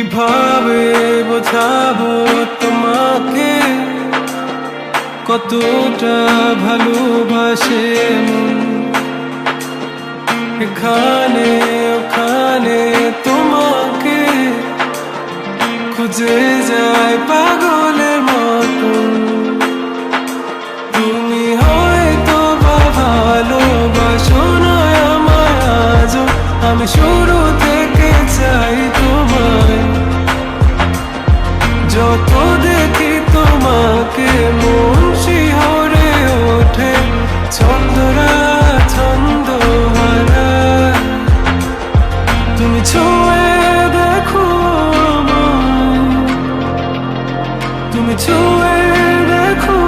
কিভাবে বোঝাবো তোমাকে কতটা ভালোবাসে মন। এখানে ওখানে তোমাকে খুঁজে যায় পাগলের মতন। তুমি হয়তো বা ভালোবাসো না আমায় আজও, আমি শুরু থেকে চাই তোমায়। যত দেখি তোমাকে মন শিহরে ওঠে, ছন্দরা ছন্দ হারা। তুমি ছুঁয়ে দেখো আমায়, তুমি ছুঁয়ে দেখো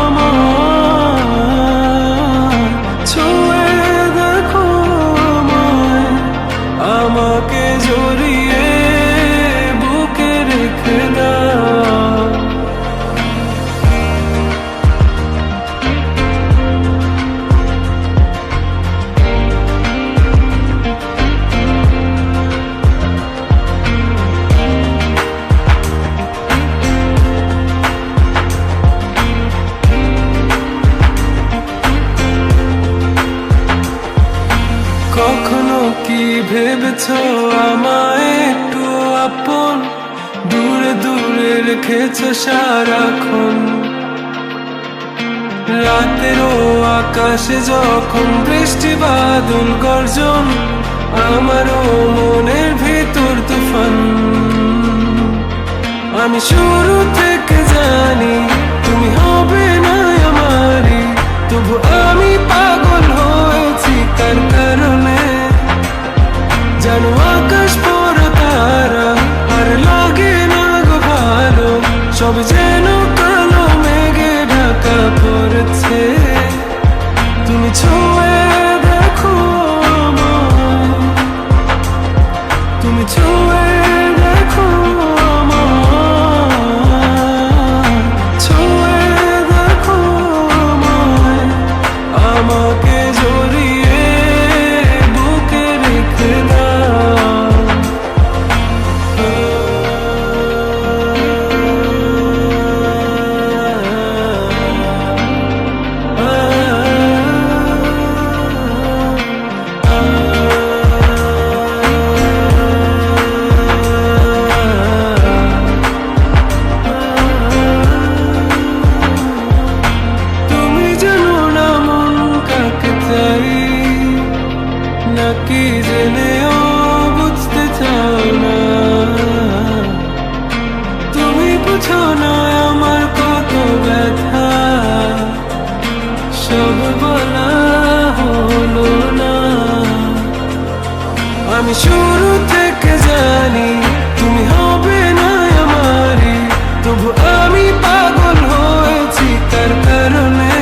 আমায়, ছুঁয়ে দেখো আমায়। আমাকে জড়িয়ে বুকে রেখে দাও। কখনো কি ভেবেছো আমায় একটু আপন, দূরে দূরে রেখেছো সারাক্ষণ। রাতেরও আকাশে যখন বৃষ্টি বাদল গর্জন, আমারও মনের ভিতর তুফান। আমি শুরু থেকে জানি তুমি হবে না আমারই, তবু আমি পাগল হয়েছি তার কারণে। জানো আকাশ পড়া তারা আর লাগে না গো ভালো, সব যেন কালো মেঘে ঢাকা পড়েছে। তুমি ছুঁয়ে দেখো আমায়, তুমি ছুঁয়ে দেখো আমায়, ছুঁয়ে দেখো আমায়। আমাকে জড়িয়ে বুকে রেখে দাও। তুমি জানো না মন কাকে চাই, নাকি জেনেও বুঝতে চাও না। তুমি বুঝো না আমার কত ব্যথা, সব বলা হলো না। আমি শুরু থেকে জানি তুমি হবে না আমারই, তবু আমি পাগল হয়েছি তার কারণে।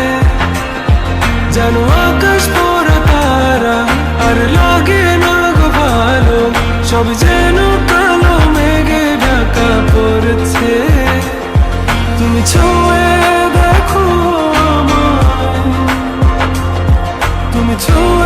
জানো আকাশ পড়া তারা আর লাগে না গো ভালো, সব যেন কালো মেঘে ঢাকা পড়েছে। তুমি ছুঁয়ে দেখো আমায়, তুমি ছুঁয়ে